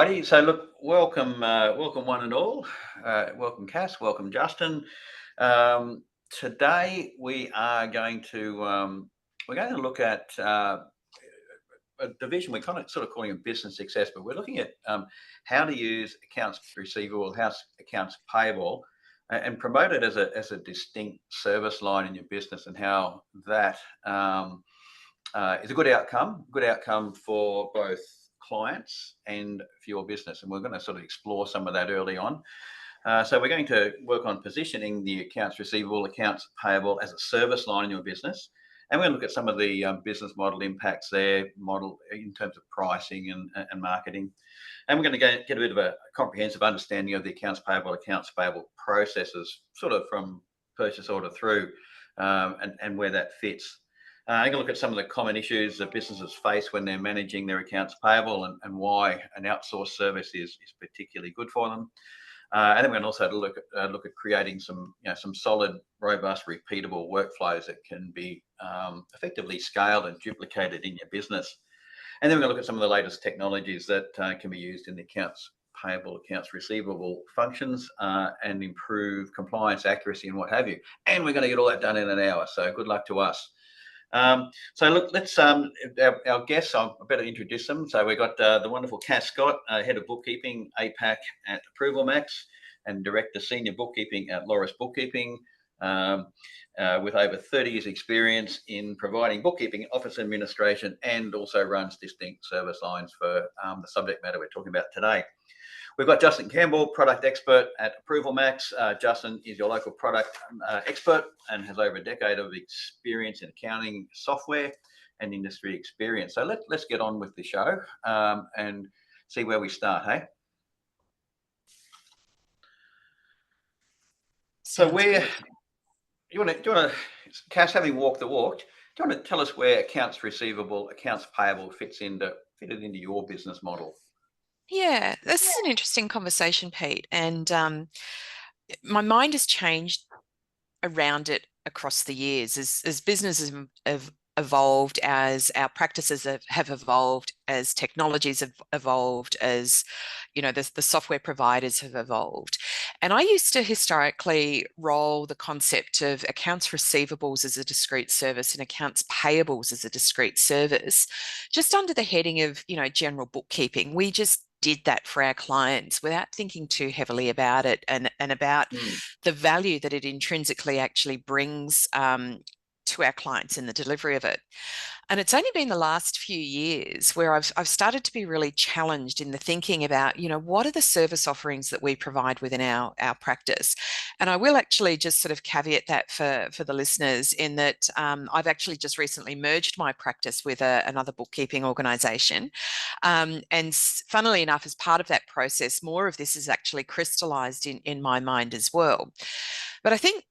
Righty, so look, welcome one and all. Welcome Cass, welcome Justin. Today we're going to look at a division we're kind of sort of calling a business success, but we're looking at how to use accounts receivable, accounts payable, and promote it as a distinct service line in your business, and how that is a good outcome for both clients and for your business. And we're going to sort of explore some of that early on. So we're going to work on positioning the accounts receivable, accounts payable as a service line in your business. And we're going to look at some of the business model impacts there, in terms of pricing and marketing. And we're going to get a bit of a comprehensive understanding of the accounts payable processes, sort of from purchase order through, and where that fits. I'm going to look at some of the common issues that businesses face when they're managing their accounts payable, and why an outsourced service is particularly good for them. And then we're going to also look at creating some solid, robust, repeatable workflows that can be effectively scaled and duplicated in your business. And then we're going to look at some of the latest technologies that can be used in the accounts payable, accounts receivable functions, and improve compliance, accuracy, and what have you. And we're going to get all that done in an hour. So good luck to us. So look, let's our guests. I better introduce them. So we've got the wonderful Cass Scott, head of bookkeeping APAC at Approval Max, and director senior bookkeeping at Loris Bookkeeping, with over 30 years experience in providing bookkeeping, office administration, and also runs distinct service lines for the subject matter we're talking about today. We've got Justin Campbell, product expert at Approval Max. Justin is your local product expert and has over a decade of experience in accounting software and industry experience. So let's get on with the show and see where we start, hey? So you want to, Cass, having walked the walk, do you want to tell us where accounts receivable, accounts payable fitted into your business model? Yeah, this is an interesting conversation, Pete. And my mind has changed around it across the years as businesses have evolved, as our practices have evolved, as technologies have evolved, as the software providers have evolved. And I used to historically roll the concept of accounts receivables as a discrete service and accounts payables as a discrete service, just under the heading of general bookkeeping. We just did that for our clients without thinking too heavily about it, and about the value that it intrinsically actually brings to our clients in the delivery of it. And it's only been the last few years where I've started to be really challenged in the thinking about, what are the service offerings that we provide within our practice? And I will actually just sort of caveat that for the listeners, in that I've actually just recently merged my practice with another bookkeeping organisation. And funnily enough, as part of that process, more of this is actually crystallised in my mind as well. But I think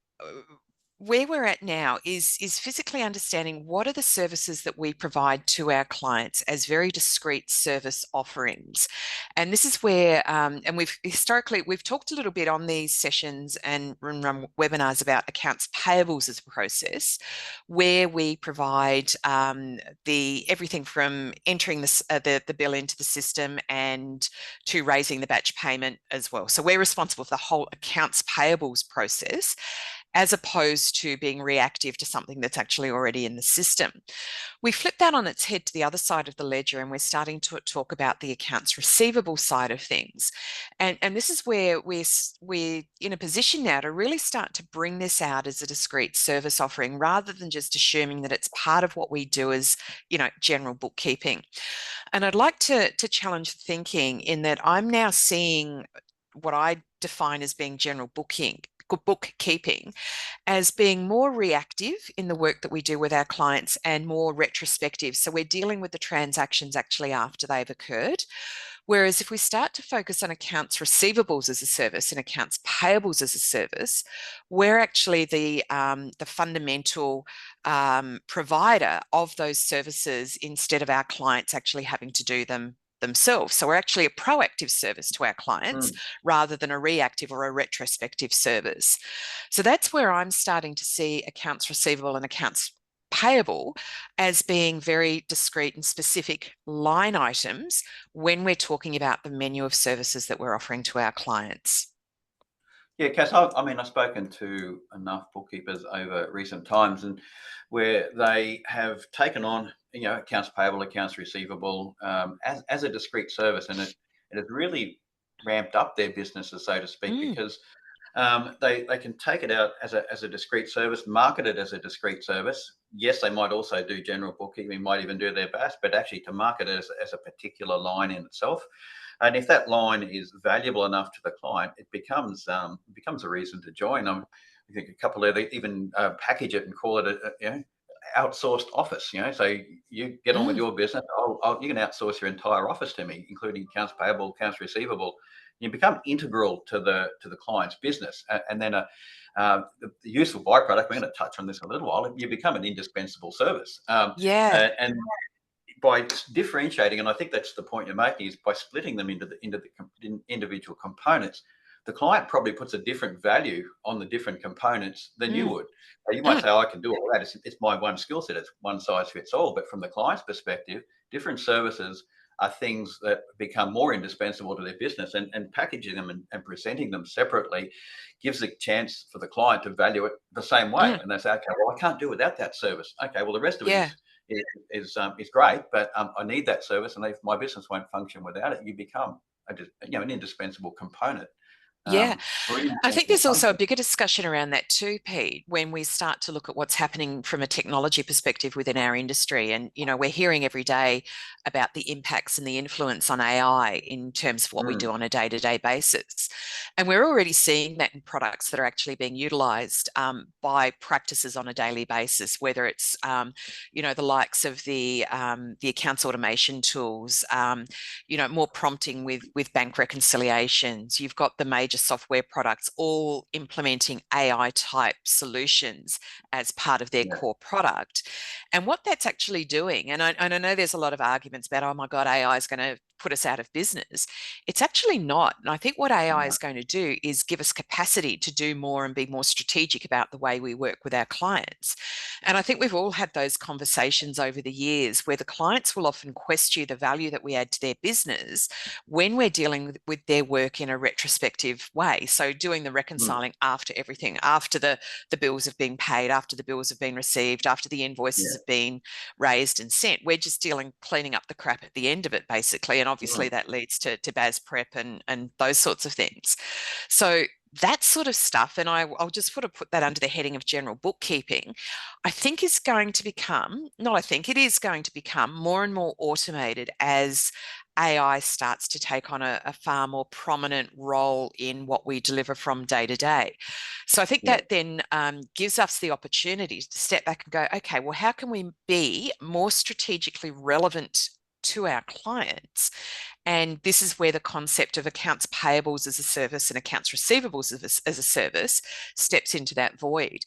where we're at now is physically understanding what are the services that we provide to our clients as very discrete service offerings. And this is where, and we've talked a little bit on these sessions and run webinars about accounts payables as a process, where we provide everything from entering the bill into the system and to raising the batch payment as well. So we're responsible for the whole accounts payables process, as opposed to being reactive to something that's actually already in the system. We flip that on its head to the other side of the ledger, and we're starting to talk about the accounts receivable side of things. And this is where we're in a position now to really start to bring this out as a discrete service offering, rather than just assuming that it's part of what we do as, general bookkeeping. And I'd like to challenge thinking in that I'm now seeing what I define as being general bookkeeping as being more reactive in the work that we do with our clients and more retrospective. So we're dealing with the transactions actually after they've occurred. Whereas if we start to focus on accounts receivables as a service and accounts payables as a service, we're actually the fundamental provider of those services, instead of our clients actually having to do them themselves. So we're actually a proactive service to our clients rather than a reactive or a retrospective service. So that's where I'm starting to see accounts receivable and accounts payable as being very discrete and specific line items when we're talking about the menu of services that we're offering to our clients. Yeah, Cass, I mean, I've spoken to enough bookkeepers over recent times, and where they have taken on, accounts payable, accounts receivable, as a discrete service, and it has really ramped up their businesses, so to speak, Mm, because they can take it out as a discrete service, market it as a discrete service. Yes, they might also do general bookkeeping, might even do their best, but actually to market it as a particular line in itself. And if that line is valuable enough to the client, it becomes a reason to join. I think a couple of even package it and call it a outsourced office. So you get on with mm, your business. You can outsource your entire office to me, including accounts payable, accounts receivable. You become integral to the client's business, and then the useful byproduct. We're going to touch on this in a little while. You become an indispensable service, yeah, and by differentiating, and I think that's the point you're making, is by splitting them into the individual components. The client probably puts a different value on the different components than you mm, would. You might mm, say, oh, I can do all that. It's my one skill set. It's one size fits all. But from the client's perspective, different services are things that become more indispensable to their business, and packaging them and presenting them separately gives a chance for the client to value it the same way. mm, And they say, okay, well, I can't do without that service. Okay, well, the rest of it yeah. is great, but I need that service, and if my business won't function without it, you become an indispensable component, Yeah, or I think indispensable there's also a function. bigger discussion around that too, Pete, when we start to look at what's happening from a technology perspective within our industry. And, we're hearing every day about the impacts and the influence on AI in terms of what we Mm, do on a day-to-day basis. And we're already seeing that in products that are actually being utilized by practices on a daily basis, whether it's, the likes of the accounts automation tools, more prompting with bank reconciliations. You've got the major software products all implementing AI type solutions as part of their yeah, core product. And what that's actually doing, and I know there's a lot of arguments about, oh my God, AI is going to put us out of business. It's actually not. And I think what AI no, is going to do is give us capacity to do more and be more strategic about the way we work with our clients. And I think we've all had those conversations over the years where the clients will often question the value that we add to their business when we're dealing with their work in a retrospective way. So doing the mm, reconciling after everything, after the bills have been paid, after the bills have been received, after the invoices yeah, have been raised and sent. We're just cleaning up the crap at the end of it, basically. And obviously mm, that leads to BAS prep and those sorts of things. So that sort of stuff, and I'll just sort of put that under the heading of general bookkeeping, I think is going to become, not I think, it is going to become more and more automated as AI starts to take on a far more prominent role in what we deliver from day to day. So I think yeah, that then gives us the opportunity to step back and go, okay, well, how can we be more strategically relevant to our clients? And this is where the concept of accounts payables as a service and accounts receivables as a service steps into that void.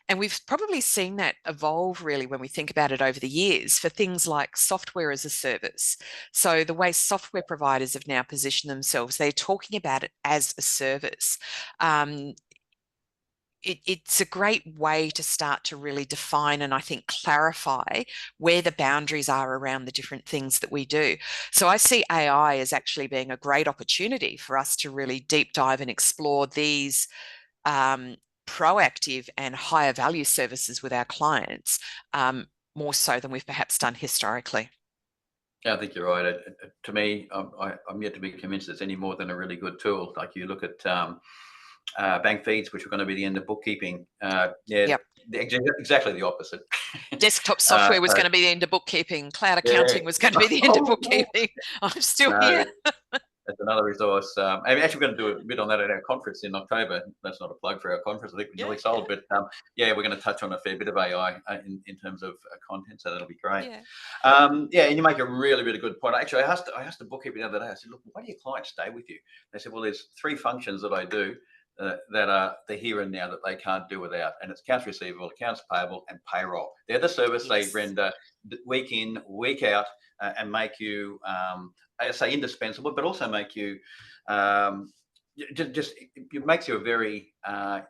And we've probably seen that evolve really when we think about it over the years for things like software as a service. So the way software providers have now positioned themselves, they're talking about it as a service. Um, it's a great way to start to really define and I think clarify where the boundaries are around the different things that we do. So I see AI as actually being a great opportunity for us to really deep dive and explore these um, proactive and higher value services with our clients, more so than we've perhaps done historically. yeah. I think you're right. To me, I'm yet to be convinced it's any more than a really good tool. Like you look at bank feeds, which are going to be the end of bookkeeping. Yeah, Yep. exactly the opposite. Desktop uh, software was so, going to be the end of bookkeeping. Cloud yeah. accounting was going to be the end of Oh, no. bookkeeping. I'm still No, here. that's another resource. I'm actually going to do a bit on that at our conference in October. That's not a plug for our conference. I think we're Yeah, nearly yeah, sold, but yeah, we're going to touch on a fair bit of AI in terms of content, so that'll be great. yeah. Yeah, and you make a really, really good point. Actually, I asked the bookkeeper the other day. I said, "Look, why do your clients stay with you?" They said, "Well, there's three functions that I do that are the here and now that they can't do without, and it's accounts receivable, accounts payable, and payroll. They're the service they Yes. render week in, week out, and make you, I say, indispensable, but also make you." Um, just it makes you a very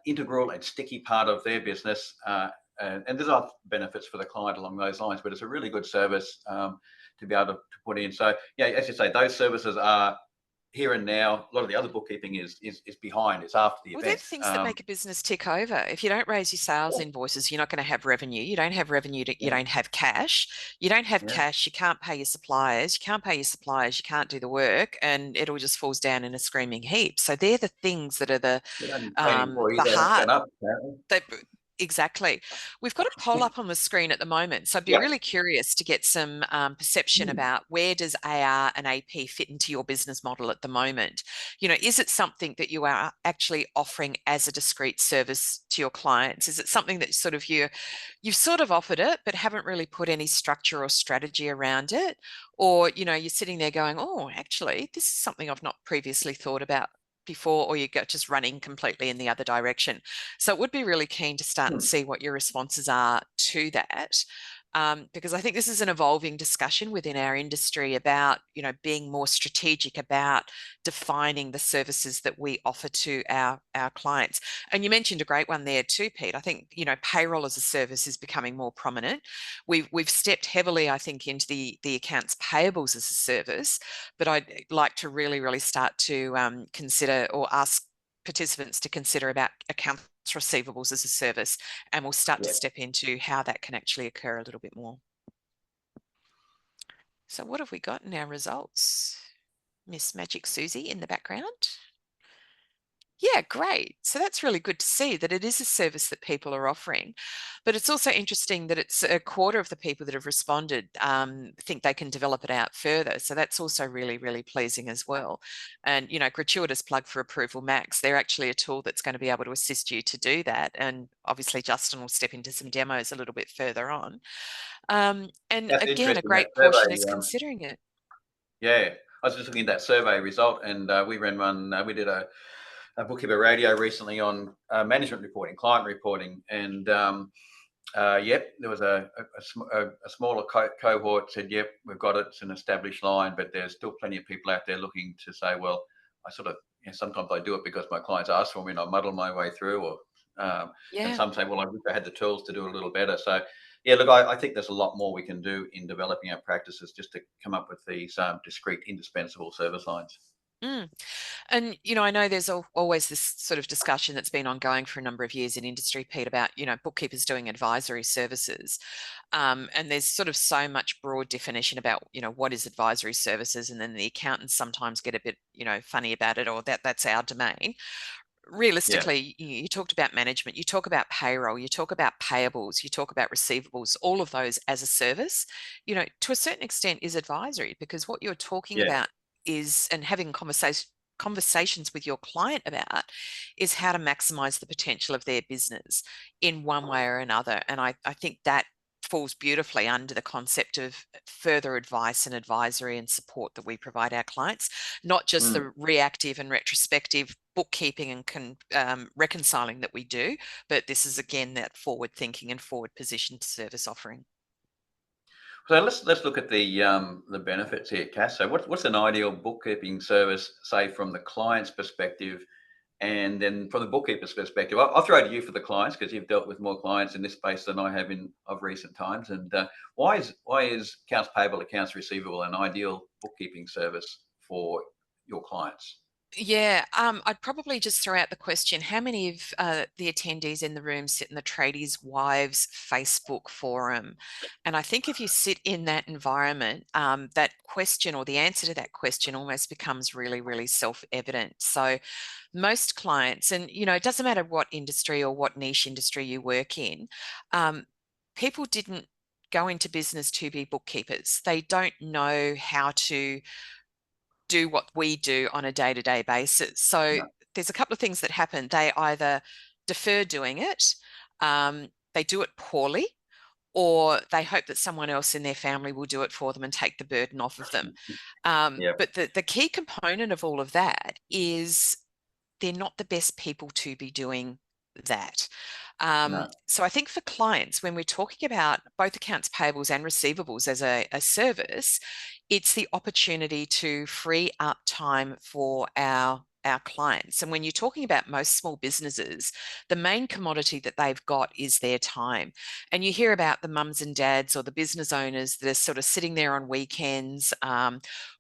integral and sticky part of their business, and there's other benefits for the client along those lines, but it's a really good service to be able to put in. So yeah, as you say, those services are here and now. A lot of the other bookkeeping is behind. It's after the Well, they're event. the things that make a business tick over. If you don't raise your sales invoices, you're not going to have revenue. You don't have revenue, you don't have cash. You don't have cash, you can't pay your suppliers. You can't pay your suppliers, you can't do the work, and it all just falls down in a screaming heap. So they're the things that are the Employees that heart. turn up, apparently. Exactly. We've got a poll up on the screen at the moment, so I'd be really curious to get some perception about where does AR and AP fit into your business model at the moment. You know, is it something that you are actually offering as a discrete service to your clients? Is it something that sort of you've sort of offered it but haven't really put any structure or strategy around it? Or, you know, you're sitting there going, oh, actually, this is something I've not previously thought about before, or you go just running completely in the other direction. So it would be really keen to start and see what your responses are to that. Because I think this is an evolving discussion within our industry about, you know, being more strategic about defining the services that we offer to our clients. And you mentioned a great one there too, Pete. I think, you know, payroll as a service is becoming more prominent. We've stepped heavily, I think, into the accounts payables as a service, but I'd like to really start to consider or ask participants to consider about accounts receivables as a service, and we'll start to step into how that can actually occur a little bit more. So what have we got in our results? Miss Magic Susie in the background. Yeah, great. So that's really good to see that it is a service that people are offering. But it's also interesting that it's a quarter of the people that have responded think they can develop it out further. So that's also really pleasing as well. And, you know, gratuitous plug for Approval Max. They're actually a tool that's going to be able to assist you to do that. And obviously Justin will step into some demos a little bit further on. And That's again, a interesting. That great portion survey, is considering it. yeah, I was just looking at that survey result, and we ran one. We did a Bookkeeper Radio recently on management reporting, client reporting, and yep, there was a smaller cohort said, yep, we've got it. It's an established line, but there's still plenty of people out there looking to say, well, I sort of, you know, sometimes I do it because my clients ask for me and I muddle my way through, or and some say, well, I wish I had the tools to do it a little better. So yeah, look, I think there's a lot more we can do in developing our practices just to come up with these discrete, indispensable service lines. And, you know, I know there's always this sort of discussion that's been ongoing for a number of years in industry, Pete, about, you know, bookkeepers doing advisory services. And there's sort of so much broad definition about, you know, what is advisory services. And then the accountants sometimes get a bit, you know, funny about it, or that's our domain. Realistically, you talked about management, you talk about payroll, you talk about payables, you talk about receivables, all of those as a service, you know, to a certain extent is advisory, because what you're talking about is, and having conversations with your client about, is how to maximize the potential of their business in one way or another. And I think that falls beautifully under the concept of further advice and advisory and support that we provide our clients, not just the reactive and retrospective bookkeeping and reconciling that we do, but this is again that forward thinking and forward positioned service offering. So let's look at the benefits here, Cass. So what's an ideal bookkeeping service, say from the client's perspective, and then from the bookkeeper's perspective? I'll throw it to you for the clients, because you've dealt with more clients in this space than I have of recent times. And why is accounts payable, accounts receivable an ideal bookkeeping service for your clients? Yeah, I'd probably just throw out the question, how many of the attendees in the room sit in the Tradies Wives Facebook forum? And I think if you sit in that environment, that question, or the answer to that question, almost becomes really self-evident. So most clients, and you know, it doesn't matter what industry or what niche industry you work in, people didn't go into business to be bookkeepers. They don't know how to do what we do on a day-to-day basis. So there's a couple of things that happen. They either defer doing it, they do it poorly, or they hope that someone else in their family will do it for them and take the burden off of them. But the key component of all of that is they're not the best people to be doing that. So I think for clients, when we're talking about both accounts payables and receivables as a service, it's the opportunity to free up time for our our clients. And when you're talking about most small businesses, the main commodity that they've got is their time. And you hear about the mums and dads or the business owners that are sort of sitting there on weekends,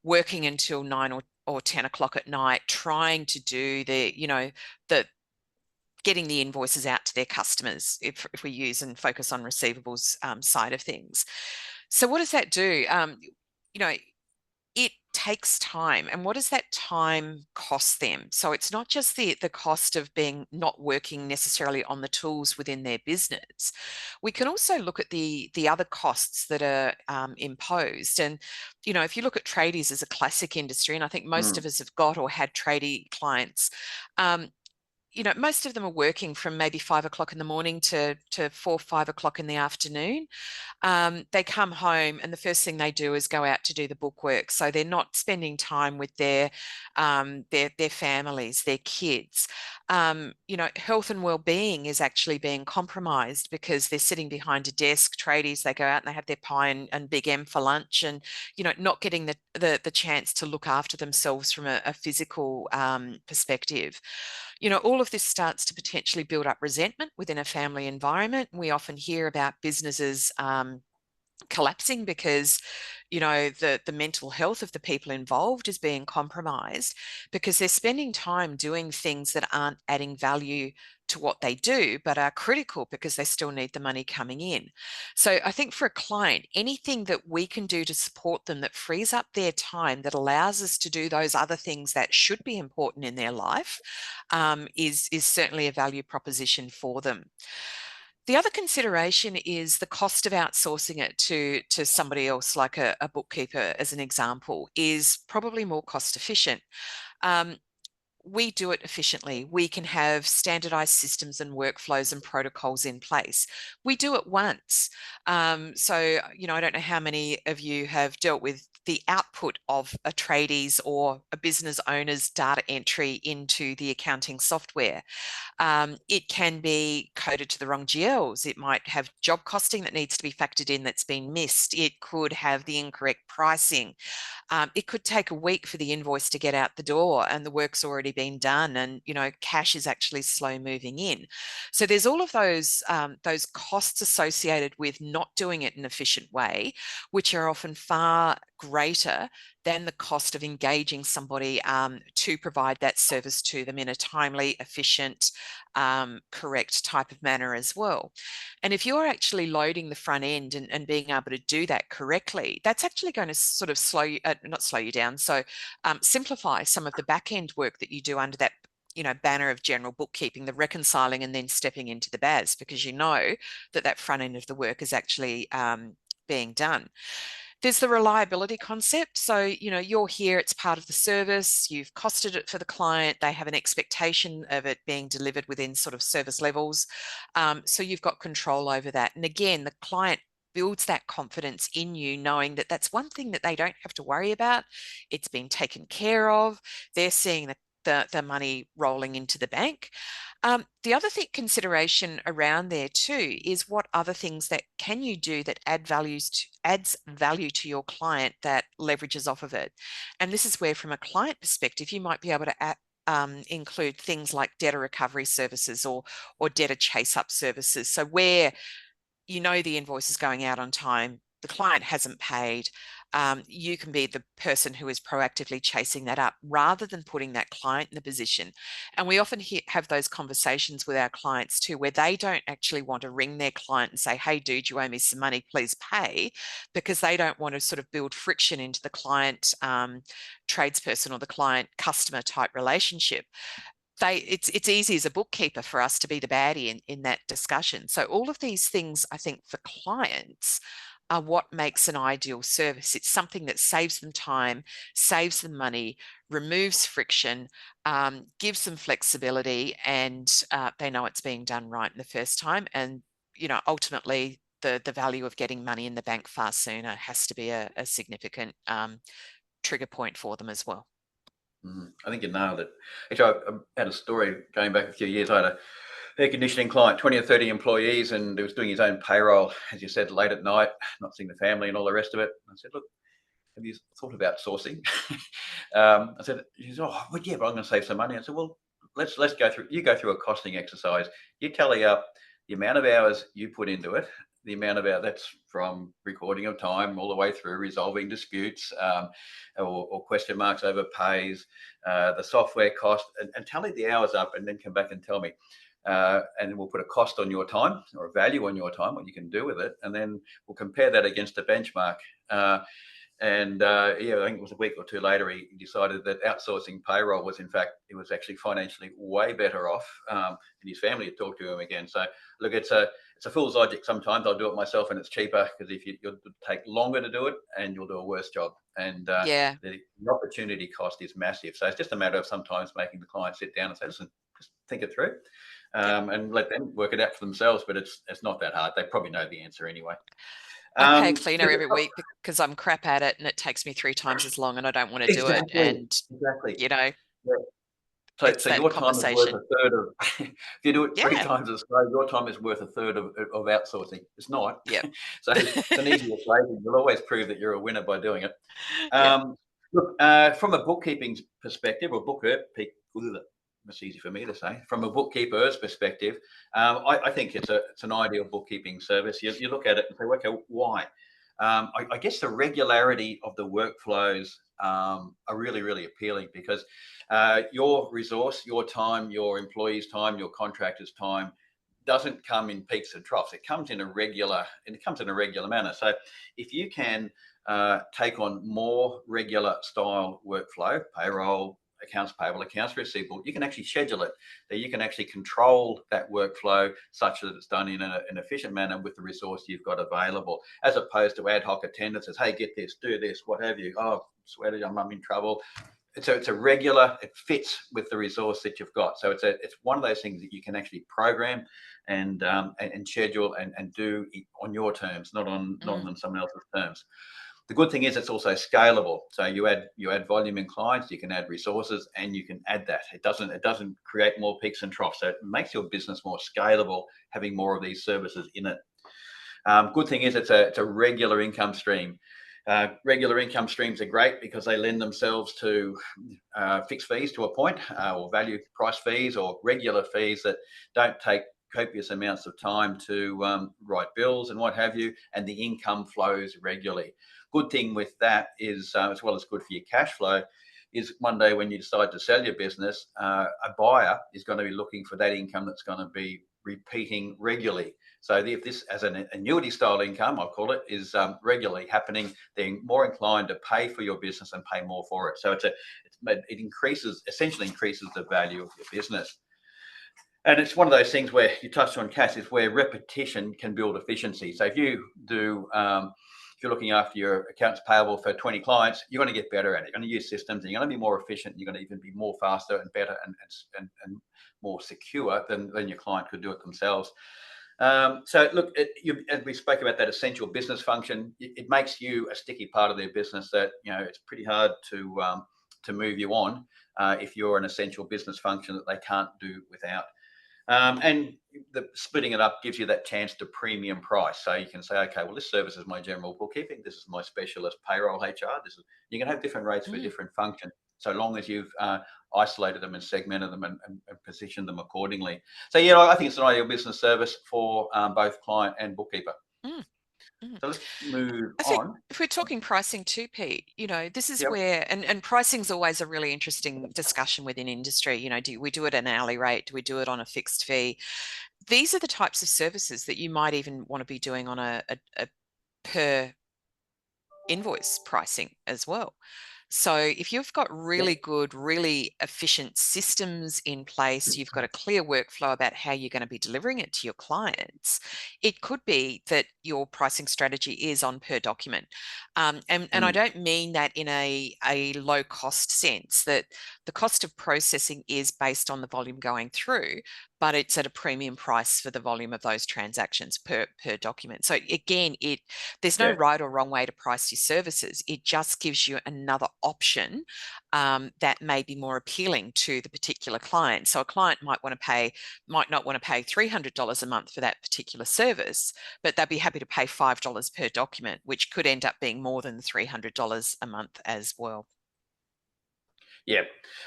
working until 9 or 10 o'clock at night, trying to do the getting the invoices out to their customers, if we use and focus on receivables side of things. So what does that do? It takes time. And what does that time cost them? So it's not just the cost of being not working necessarily on the tools within their business. We can also look at the other costs that are imposed. And, if you look at tradies as a classic industry, and I think most of us have got or had tradie clients, most of them are working from maybe 5 o'clock in the morning to 4, 5 o'clock in the afternoon. They come home and the first thing they do is go out to do the bookwork. So they're not spending time with their families, their kids. Health and well-being is actually being compromised because they're sitting behind a desk. Tradies, they go out and they have their pie and Big M for lunch, and not getting the chance to look after themselves from a physical perspective. All of this starts to potentially build up resentment within a family environment. We often hear about businesses collapsing because the mental health of the people involved is being compromised because they're spending time doing things that aren't adding value to what they do, but are critical because they still need the money coming in. So I think for a client, anything that we can do to support them that frees up their time, that allows us to do those other things that should be important in their life, is certainly a value proposition for them. The other consideration is the cost of outsourcing it to somebody else, like a bookkeeper, as an example, is probably more cost efficient. We do it efficiently. We can have standardized systems and workflows and protocols in place. We do it once. So, I don't know how many of you have dealt with the output of a tradie's or a business owner's data entry into the accounting software. It can be coded to the wrong GLs. It might have job costing that needs to be factored in that's been missed. It could have the incorrect pricing. It could take a week for the invoice to get out the door and the work's already been done, and cash is actually slow moving in. So there's all of those costs associated with not doing it in an efficient way, which are often far greater than the cost of engaging somebody to provide that service to them in a timely, efficient, correct type of manner as well. And if you're actually loading the front end and being able to do that correctly, that's actually going to sort of not slow you down, so simplify some of the back end work that you do under that banner of general bookkeeping, the reconciling and then stepping into the BAS, because that front end of the work is actually being done. There's the reliability concept. So, you're here, it's part of the service, you've costed it for the client, they have an expectation of it being delivered within sort of service levels. So you've got control over that. And again, the client builds that confidence in you, knowing that that's one thing that they don't have to worry about. It's been taken care of. They're seeing the money rolling into the bank. The other consideration around there too is what other things that can you do that adds value to your client that leverages off of it. And this is where, from a client perspective, you might be able to include things like debtor recovery services or debtor chase up services. So where the invoice is going out on time, the client hasn't paid, you can be the person who is proactively chasing that up rather than putting that client in the position. And we often have those conversations with our clients too, where they don't actually want to ring their client and say, hey, dude, you owe me some money, please pay, because they don't want to sort of build friction into the client tradesperson or the client customer type relationship. It's easy as a bookkeeper for us to be the baddie in that discussion. So all of these things, I think, for clients are what makes an ideal service. It's something that saves them time, saves them money, removes friction, gives them flexibility, and they know it's being done right in the first time. And ultimately, the value of getting money in the bank far sooner has to be a significant trigger point for them as well. I think you nailed it. Actually, I had a story going back a few years. I had a air conditioning client, 20 or 30 employees, and he was doing his own payroll, as you said, late at night, not seeing the family and all the rest of it. I said, look, have you thought about sourcing? I said, she said, oh, well, yeah, but I'm going to save some money. I said, well, let's go through. You go through a costing exercise. You tally up the amount of hours you put into it, the amount of hours that's from recording of time all the way through resolving disputes or question marks over pays, the software cost, and tally the hours up, and then come back and tell me. And we'll put a cost on your time or a value on your time, what you can do with it, and then we'll compare that against a benchmark. Yeah, I think it was a week or two later, he decided that outsourcing payroll was, in fact, it was actually financially way better off, and his family had talked to him again. So look, it's a fool's logic. Sometimes I'll do it myself and it's cheaper, because if you'll take longer to do it and you'll do a worse job. And Yeah. the opportunity cost is massive. So it's just a matter of sometimes making the client sit down and say, listen, just think it through. Yep. And let them work it out for themselves. But it's not that hard. They probably know the answer anyway. I pay a cleaner every week because I'm crap at it and it takes me 3 times as long and I don't want to do it. Exactly. And, Exactly. you know, Yeah. it's So that your time is worth conversation. a third of. If you do it three Yeah. times as slow, your time is worth a third of outsourcing. It's not. Yep. So it's an easy equation. You'll always prove that you're a winner by doing it. Yep. Look, from a bookkeeping perspective, or that's easy for me to say. From a bookkeeper's perspective, I think it's an ideal bookkeeping service. You look at it and say, okay, why? I guess the regularity of the workflows are really, really appealing, because your resource, your time, your employees' time, your contractors' time doesn't come in peaks and troughs. It comes in a regular manner. So if you can take on more regular style workflow, payroll, accounts payable, accounts receivable, you can actually schedule it. That you can actually control that workflow such that it's done in an efficient manner with the resource you've got available, as opposed to ad hoc attendances. Hey, get this, do this, what have you. Oh, sweaty, I'm in trouble. It's a regular. It fits with the resource that you've got. So it's one of those things that you can actually program and schedule and do on your terms, not on someone else's terms. The good thing is it's also scalable. So you add volume in clients, you can add resources, and you can add that. It doesn't create more peaks and troughs. So it makes your business more scalable, having more of these services in it. Good thing is it's a regular income stream. Regular income streams are great because they lend themselves to fixed fees to a point, or value price fees, or regular fees that don't take copious amounts of time to write bills and what have you, and the income flows regularly. Good thing with that is, as well as good for your cash flow, is one day when you decide to sell your business, a buyer is going to be looking for that income that's going to be repeating regularly. So if this, as an annuity style income, I'll call it, is regularly happening, they're more inclined to pay for your business and pay more for it. So it essentially increases the value of your business. And it's one of those things where you touched on, Cass, is where repetition can build efficiency. So if you do, if you're looking after your accounts payable for 20 clients, you're going to get better at it. You're going to use systems, and you're going to be more efficient. You're going to even be more faster and better and more secure than your client could do it themselves. So look, as we spoke about that essential business function, it makes you a sticky part of their business that, it's pretty hard to move you on if you're an essential business function that they can't do without. And the splitting it up gives you that chance to premium price. So you can say, okay, well, this service is my general bookkeeping. This is my specialist payroll HR. You can have different rates for different functions, so long as you've isolated them and segmented them and positioned them accordingly. So yeah, I think it's an ideal business service for both client and bookkeeper. Mm. So let's move I think on. if we're talking pricing too, Pete, this is Yep. where, and pricing's always a really interesting discussion within industry. Do we do it at an hourly rate? Do we do it on a fixed fee? These are the types of services that you might even want to be doing on a per invoice pricing as well. So if you've got really good, really efficient systems in place, you've got a clear workflow about how you're going to be delivering it to your clients, it could be that your pricing strategy is on per document. And I don't mean that in a low cost sense, that the cost of processing is based on the volume going through, but it's at a premium price for the volume of those transactions per document. So again, there's no Yeah. right or wrong way to price your services. It just gives you another option that may be more appealing to the particular client. So a client might not want to pay $300 a month for that particular service, but they'd be happy to pay $5 per document, which could end up being more than $300 a month as well. Yeah.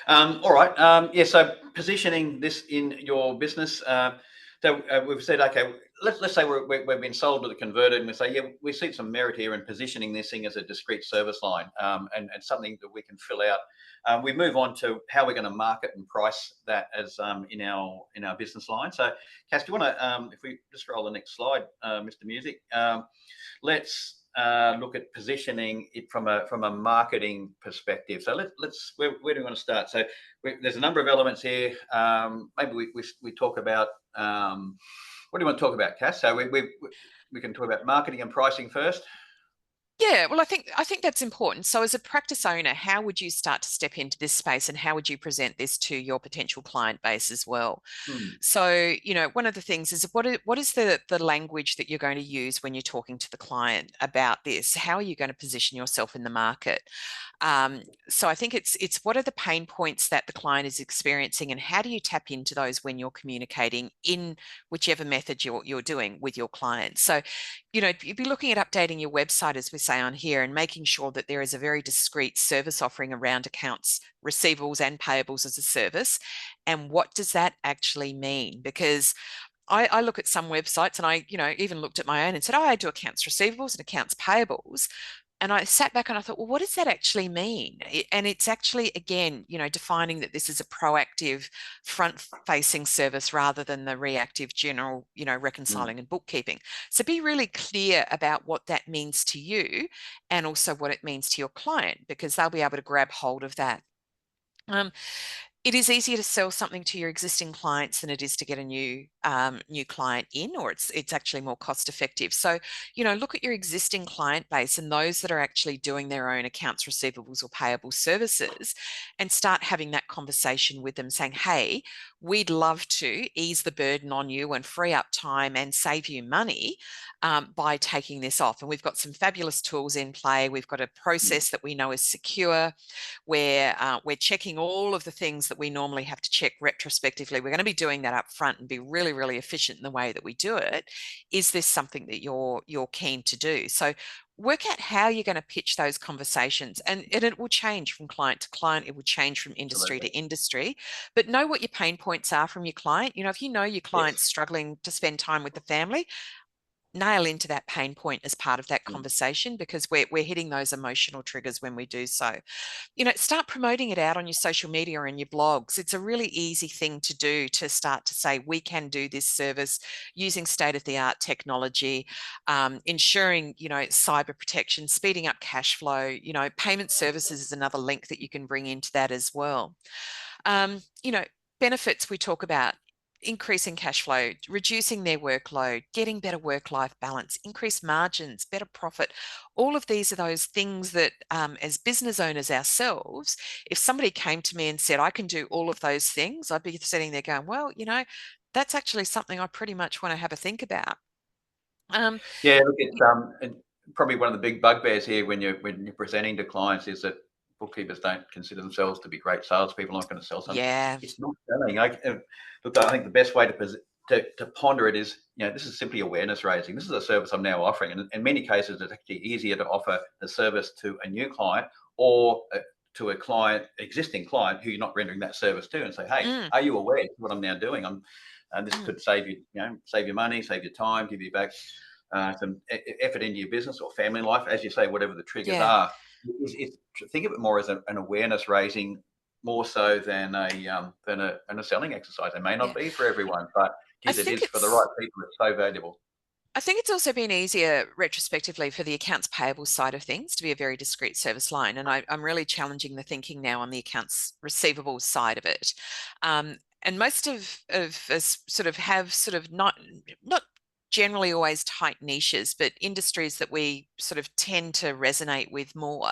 All right. Yeah. So positioning this in your business. We've said, okay, let's say we've been sold to the converted, and we say, yeah, we see some merit here in positioning this thing as a discrete service line, and something that we can fill out. We move on to how we're going to market and price that as in our business line. So, Cass, do you want to, if we just roll the next slide, Mr. Music, let's look at positioning it from a marketing perspective. So let's where do we want to start? So there's a number of elements here. Maybe we talk about what do you want to talk about, Cass? So we can talk about marketing and pricing first. Yeah, well, I think that's important. So as a practice owner, how would you start to step into this space, and how would you present this to your potential client base as well? Hmm. So, one of the things is what is the language that you're going to use when you're talking to the client about this? How are you going to position yourself in the market? So I think it's what are the pain points that the client is experiencing, and how do you tap into those when you're communicating in whichever method you're doing with your client? So, you'd be looking at updating your website, as we say on here, and making sure that there is a very discrete service offering around accounts, receivables, and payables as a service. And what does that actually mean? Because I look at some websites, and I, even looked at my own and said, oh, I do accounts receivables and accounts payables. And I sat back and I thought, well, what does that actually mean? And it's actually, again, defining that this is a proactive, front-facing service rather than the reactive general, Hmm. reconciling and bookkeeping. So be really clear about what that means to you, and also what it means to your client, because they'll be able to grab hold of that. It is easier to sell something to your existing clients than it is to get a new client in, or it's actually more cost effective. So, look at your existing client base and those that are actually doing their own accounts receivables or payable services, and start having that conversation with them, saying, hey, we'd love to ease the burden on you and free up time and save you money by taking this off. And we've got some fabulous tools in play. We've got a Hmm. process that we know is secure, where we're checking all of the things that we normally have to check retrospectively. We're going to be doing that up front and be really, really efficient in the way that we do it. Is this something that you're keen to do? So work out how you're going to pitch those conversations, and it will change from client to client. It will change from industry to Absolutely. industry, but know what your pain points are from your client. If you know your client's Yes. struggling to spend time with the family, nail into that pain point as part of that Hmm. conversation, because we're hitting those emotional triggers when we do so. Start promoting it out on your social media or in your blogs. It's a really easy thing to do, to start to say, we can do this service using state-of-the-art technology, ensuring, cyber protection, speeding up cash flow. Payment services is another link that you can bring into that as well. Um, you know, Benefits we talk about: increasing cash flow, reducing their workload, getting better work-life balance, increased margins, better profit. All of these are those things that, as business owners ourselves, if somebody came to me and said, I can do all of those things, I'd be sitting there going, well, that's actually something I pretty much want to have a think about. Um, Yeah, look, it's and probably one of the big bugbears here when you're presenting to clients is that bookkeepers don't consider themselves to be great salespeople, not going to sell something. yeah, It's not selling. Look, I think the best way to ponder it is, this is simply awareness raising. This is a service I'm now offering, and in many cases, it's actually easier to offer the service to a new client, or to a existing client who you're not rendering that service to, and say, hey, mm, are you aware of what I'm now doing? And this mm, could save you, save your money, save your time, give you back some effort into your business or family life, as you say, whatever the triggers yeah, are. Think of it more as an awareness raising, more so than a selling exercise. It may yeah. not be for everyone, but I geez, it think is for the it's right people. It's so valuable. I think it's also been easier retrospectively for the accounts payable side of things to be a very discrete service line. And I'm really challenging the thinking now on the accounts receivable side of it. And most of us have not generally always tight niches, but industries that we sort of tend to resonate with more.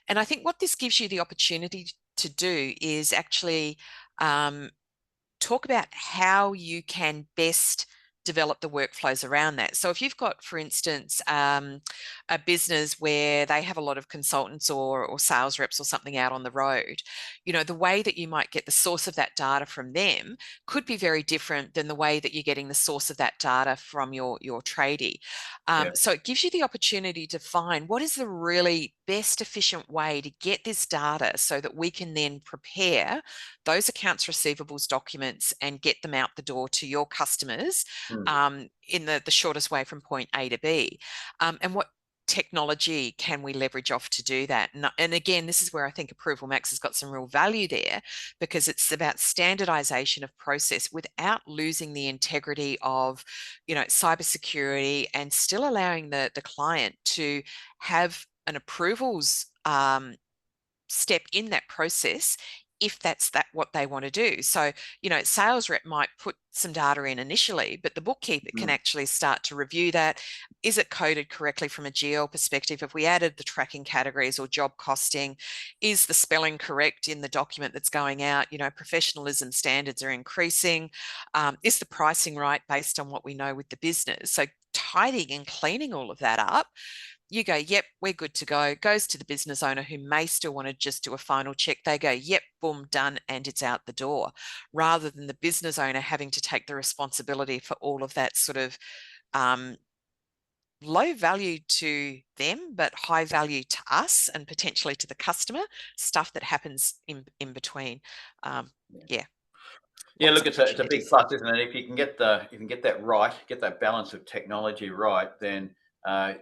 And I think what this gives you the opportunity to do is actually talk about how you can best develop the workflows around that. So if you've got, for instance, a business where they have a lot of consultants or sales reps or something out on the road, the way that you might get the source of that data from them could be very different than the way that you're getting the source of that data from your tradie. Yeah. So it gives you the opportunity to find what is the really best efficient way to get this data so that we can then prepare those accounts receivables documents and get them out the door to your customers in the shortest way from point A to B. And what technology can we leverage off to do that? And again, this is where I think Approval Max has got some real value there, because it's about standardization of process without losing the integrity of, cybersecurity, and still allowing the client to have an approvals step in that process if that's what they want to do. So, sales rep might put some data in initially, but the bookkeeper can actually start to review that. Is it coded correctly from a GL perspective? If we added the tracking categories or job costing, is the spelling correct in the document that's going out? Professionalism standards are increasing. Is the pricing right based on what we know with the business? So tidying and cleaning all of that up, you go, yep, we're good to go. Goes to the business owner who may still want to just do a final check. They go, yep, boom, done, and it's out the door, rather than the business owner having to take the responsibility for all of that sort of low value to them, but high value to us and potentially to the customer, stuff that happens in between. Yeah. Yeah, Lots look, of it's a big opportunities. plus, isn't it? If you can get that right, get that balance of technology right, then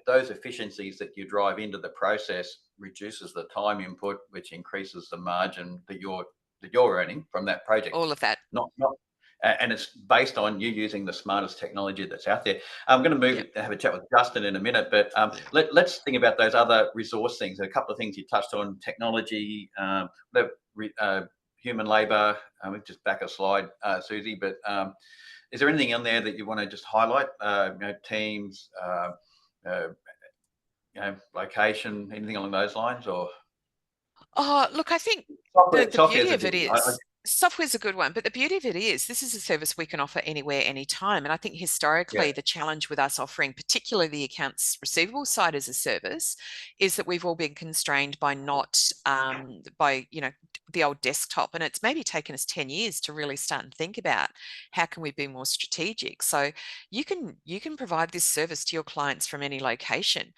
those efficiencies that you drive into the process reduces the time input, which increases the margin that you're earning from that project. All of that. And it's based on you using the smartest technology that's out there. I'm going to move Yep. have a chat with Justin in a minute, but let's think about those other resource things. A couple of things you touched on: technology, human labour. Just back a slide, Susie. But is there anything in there that you want to just highlight? Teams, uh, location, anything along those lines, or Oh, look, I think the software's beauty a of it big one. is software's a good one, but the beauty of it is this is a service we can offer anywhere, anytime. And I think Yeah, historically, the challenge with us offering, particularly the accounts receivable side as a service, is that we've all been constrained by not by the old desktop, and it's maybe taken us 10 years to really start and think about how can we be more strategic. So you can provide this service to your clients from any location,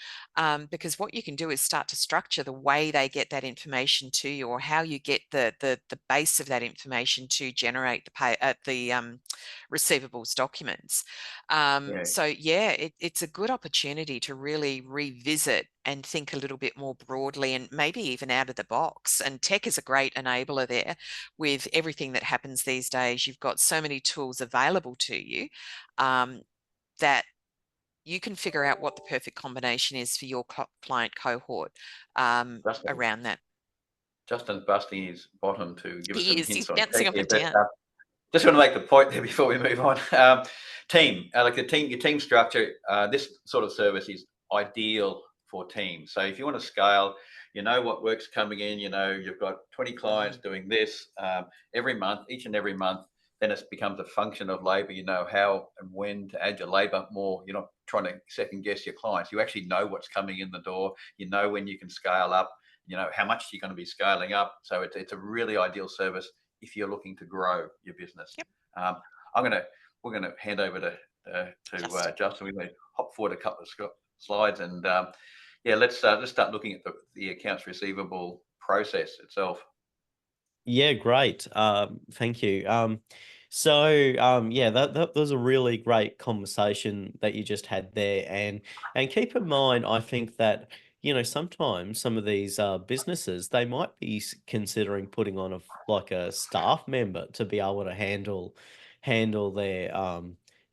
because what you can do is start to structure the way they get that information to you, or how you get the base of that information to generate the receivables documents. yeah, So yeah, it's a good opportunity to really revisit and think a little bit more broadly, and maybe even out of the box. And tech is a great enabler there. With everything that happens these days, you've got so many tools available to you that you can figure out what the perfect combination is for your client cohort Justin. around that. Justin's busting his bottom to give us some He's hints on tech bouncing up here, and but down. just want to make the point there before we move on. Team, like your team structure, this sort of service is ideal for teams. So if you want to scale, you know what work's coming in, you've got 20 clients doing this every month, each and every month, then it becomes a function of labor. You know how and when to add your labor more. You're not trying to second guess your clients. You actually know what's coming in the door. You know when you can scale up, how much you're going to be scaling up. So it's a really ideal service if you're looking to grow your business. Yep. Um, we're gonna hand over to Justin. We're going to hop forward a couple of slides, and yeah, let's start looking at the accounts receivable process itself. Yeah, great. Thank you. Yeah, that was a really great conversation that you just had there, and keep in mind, I think that sometimes some of these businesses they might be considering putting on like a staff member to be able to handle their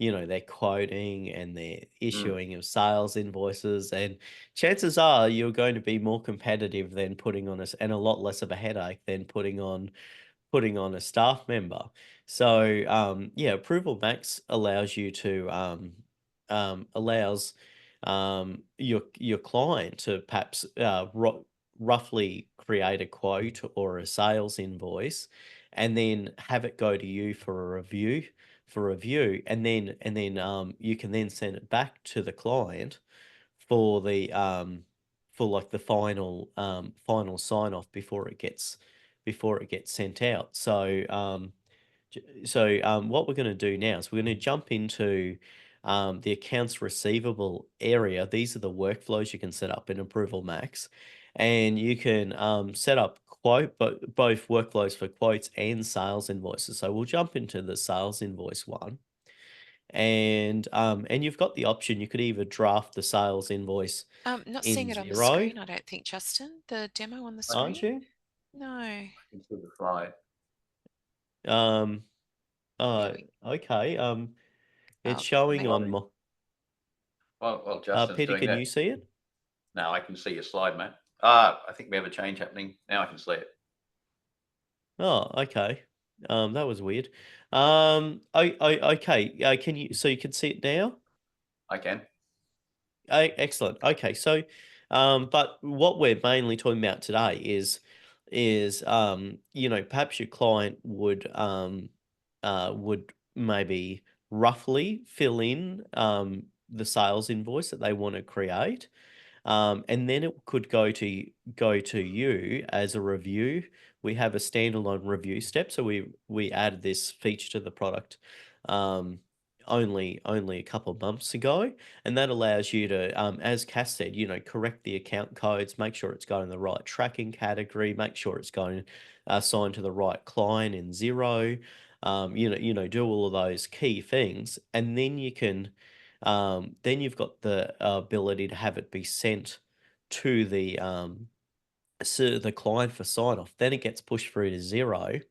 their quoting and their Mm, issuing of sales invoices, and chances are you're going to be more competitive than putting on us, and a lot less of a headache than putting on a staff member. So yeah, Approval Max allows you to allows your client to perhaps roughly create a quote or a sales invoice, and then have it go to you for a review, and then you can then send it back to the client for the for like the final sign off before it gets sent out. So what we're going to do now is we're going to jump into the accounts receivable area. These are the workflows you can set up in Approval Max, and you can set up both workflows for quotes and sales invoices. So we'll jump into the sales invoice one, and you've got the option. You could either draft the sales invoice Not seeing in it on the Xero, screen, I don't think, Justin. The demo on the aren't screen? you? No. I can see the slide. Um, Here we okay. It's oh, showing maybe. on my. While Justin's Peter, doing can you that, see it? now I can see your slide, mate. I think we have a change happening. Now I can see it. Oh, okay. That was weird. Okay. Can you can see it now? I can. Excellent. Okay. So, but what we're mainly talking about today is perhaps your client would maybe roughly fill in the sales invoice that they want to create. And then it could go to you as a review. We have a standalone review step, so we added this feature to the product only a couple of months ago, and that allows you to, as Cass said, correct the account codes, make sure it's going in the right tracking category, make sure it's going assigned to the right client in Xero. Do all of those key things, and then then you've got the ability to have it be sent to the client for sign off. Then it gets pushed through to Xero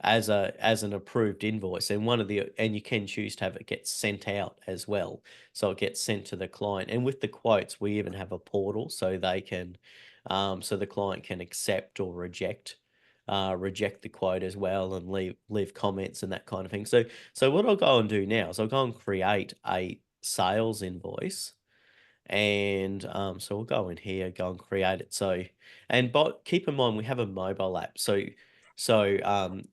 as an approved invoice, and you can choose to have it get sent out as well, so it gets sent to the client. And with the quotes, we even have a portal so they can so the client can accept or reject the quote as well, and leave comments and that kind of thing. So what I'll go and do now is I'll go and create a sales invoice, and so we'll go in here, go and create it. But keep in mind we have a mobile app. So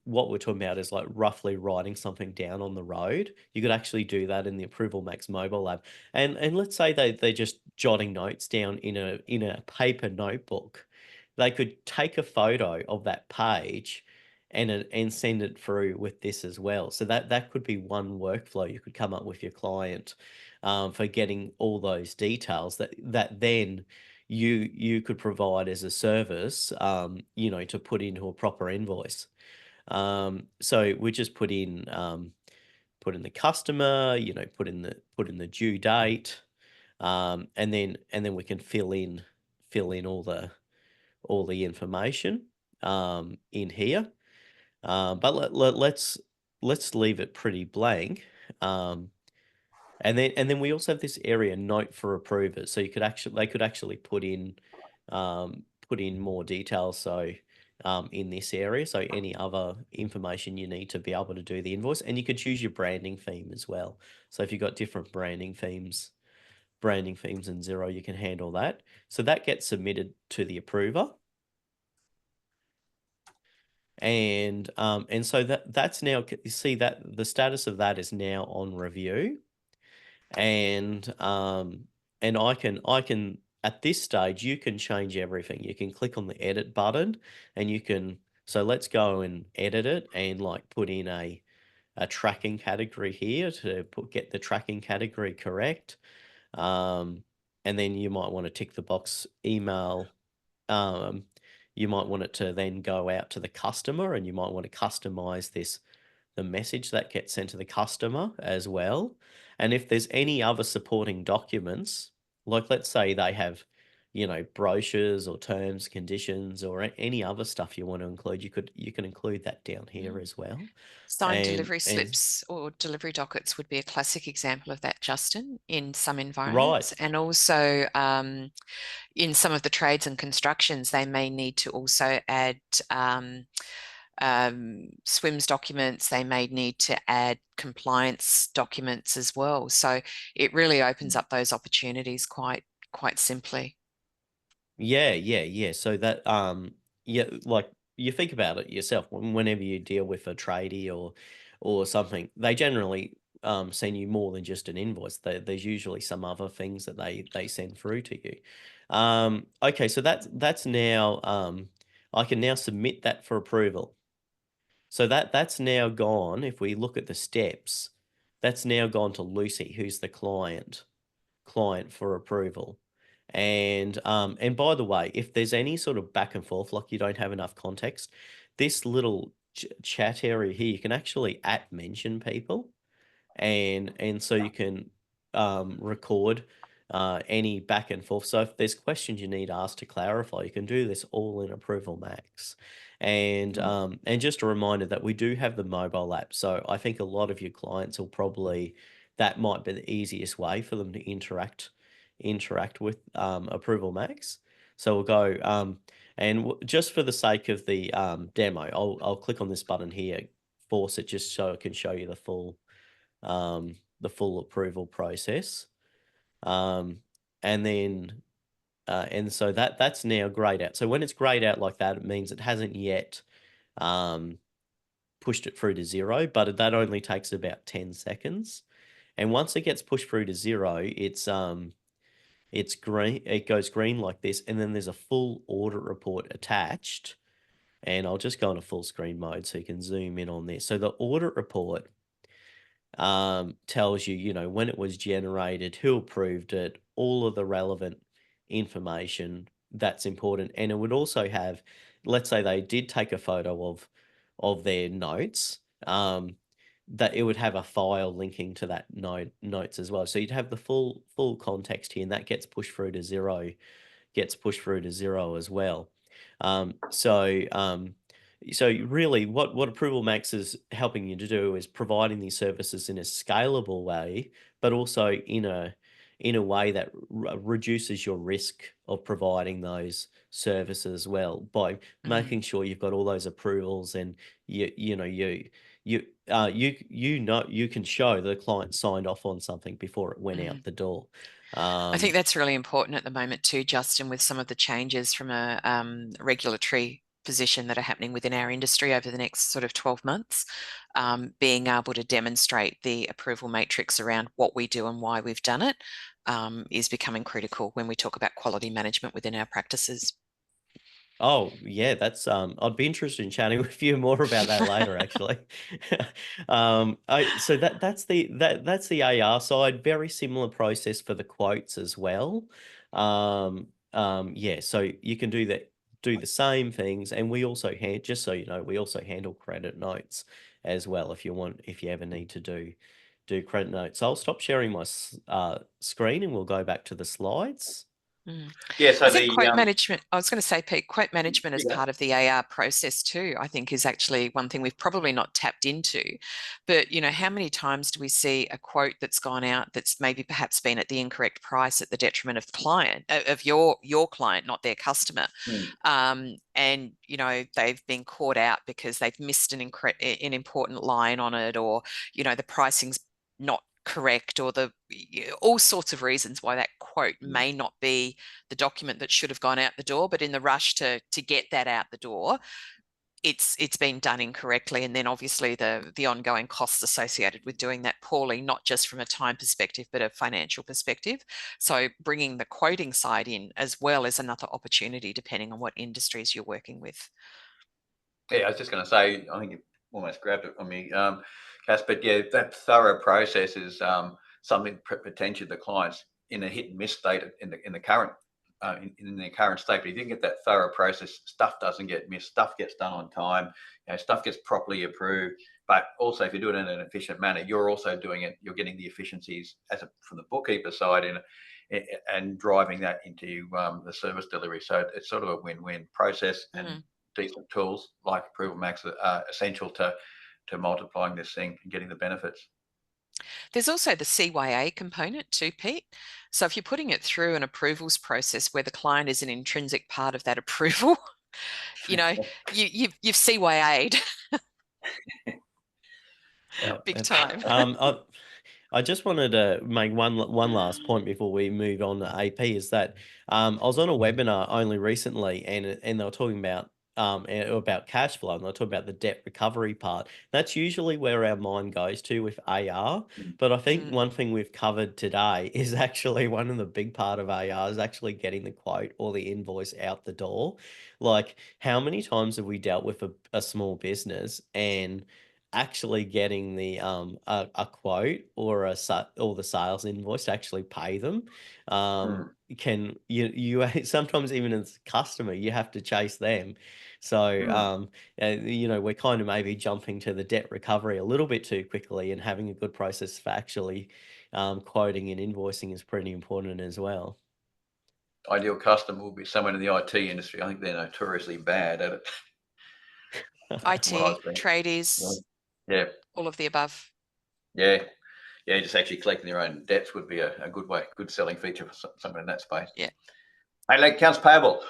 what we're talking about is like roughly writing something down on the road. You could actually do that in the Approval Max mobile app. And let's say they're just jotting notes down in a paper notebook. They could take a photo of that page and send it through with this as well. So that could be one workflow you could come up with your client for getting all those details that then you could provide as a service, to put into a proper invoice. So we just put in the customer, put in the due date, and then we can fill in all the information in here. But let's leave it pretty blank. And then we also have this area note for approvers. So they could actually put in more details. So in this area, so any other information you need to be able to do the invoice, and you could choose your branding theme as well. So if you've got different branding themes in Xero, you can handle that. So that gets submitted to the approver. And so that's now, you see that the status of that is now on review. And I can at this stage you can change everything. You can click on the edit button, and so let's go and edit it, and like put in a tracking category here to get the tracking category correct. And then you might want to tick the box email. You might want it to then go out to the customer, and you might want to customize the message that gets sent to the customer as well. And if there's any other supporting documents, like let's say they have, brochures or terms, conditions, or any other stuff you want to include, you can include that down here as well. Signed delivery slips or delivery dockets would be a classic example of that, Justin, in some environments. Right. And also in some of the trades and constructions, they may need to also add SWIMS documents. They may need to add compliance documents as well. So it really opens up those opportunities quite simply. Yeah. So that yeah, like you think about it yourself. Whenever you deal with a tradie or something, they generally send you more than just an invoice. There's usually some other things that they send through to you. Okay, so that's now I can now submit that for approval. So that's now gone. If we look at the steps, that's now gone to Lucy, who's the client for approval. And by the way, if there's any sort of back and forth, like you don't have enough context, this little chat area here, you can actually mention people, and so you can record any back and forth. So if there's questions you need asked to clarify, you can do this all in Approval Max. And just a reminder that we do have the mobile app. So I think a lot of your clients will probably, that might be the easiest way for them to interact with Approval Max. So we'll go and just for the sake of the demo, I'll click on this button here, force it just so it can show you the full approval process. And then and so that's now grayed out. So when it's grayed out like that, it means it hasn't yet pushed it through to 0, but that only takes about 10 seconds. And once it gets pushed through to 0, it's green. It goes green like this, and then there's a full audit report attached. And I'll just go into full screen mode so you can zoom in on this. So the audit report tells you, when it was generated, who approved it, all of the relevant information that's important. And it would also have, let's say they did take a photo of their notes, that it would have a file linking to that notes as well. So you'd have the full context here, and that gets pushed through to 0, as well. So really what Approval Max is helping you to do is providing these services in a scalable way, but also in a way that reduces your risk of providing those services well, by making sure you've got all those approvals, and you can show the client signed off on something before it went out the door. I think that's really important at the moment too, Justin, with some of the changes from a regulatory position that are happening within our industry over the next sort of 12 months. Being able to demonstrate the approval matrix around what we do and why we've done it is becoming critical when we talk about quality management within our practices. Oh yeah, that's I'd be interested in chatting with you more about that later, actually. So that's the AR side. Very similar process for the quotes as well. Yeah, so you can do the same things, and we also just so you know, we also handle credit notes as well if you ever need to do credit notes. So I'll stop sharing my screen, and we'll go back to the slides. Yeah, so I think quote management, I was going to say, Pete, quote management as part of the AR process too, I think is actually one thing we've probably not tapped into. But, how many times do we see a quote that's gone out that's maybe perhaps been at the incorrect price at the detriment of the client, of your client, not their customer. And, they've been caught out because they've missed an important line on it, or, the pricing's not correct, or all sorts of reasons why that quote may not be the document that should have gone out the door, but in the rush to get that out the door, it's been done incorrectly, and then obviously the ongoing costs associated with doing that poorly, not just from a time perspective but a financial perspective. So bringing the quoting side in as well is another opportunity, depending on what industries you're working with. Yeah, I was just going to say, I think you almost grabbed it from me, Cass, but yeah, that thorough process is something potentially the clients in a hit and miss state in the current in their current state. But if you can get that thorough process, stuff doesn't get missed, stuff gets done on time, stuff gets properly approved. But also, if you do it in an efficient manner, you're also doing it. You're getting the efficiencies from the bookkeeper side and driving that into the service delivery. So it's sort of a win-win process, and decent tools like Approval Max are essential to multiplying this thing and getting the benefits. There's also the CYA component too, Pete. So if you're putting it through an approvals process where the client is an intrinsic part of that approval, you've CYA'd. Yeah, big time. I just wanted to make one last point before we move on to AP, is that I was on a webinar only recently, and they were talking about cash flow, and they were talking about the debt recovery part. That's usually where our mind goes to with AR. But I think one thing we've covered today is actually one of the big part of AR is actually getting the quote or the invoice out the door. Like, how many times have we dealt with a small business and actually getting the a quote or or the sales invoice to actually pay them? Can you sometimes, even as a customer, you have to chase them. So we're kind of maybe jumping to the debt recovery a little bit too quickly, and having a good process for actually quoting and invoicing is pretty important as well. Ideal customer will be someone in the IT industry. I think they're notoriously bad at it. IT, tradies, yeah, all of the above. Yeah, just actually collecting their own debts would be a good selling feature for someone in that space. Yeah. Hey, like accounts payable.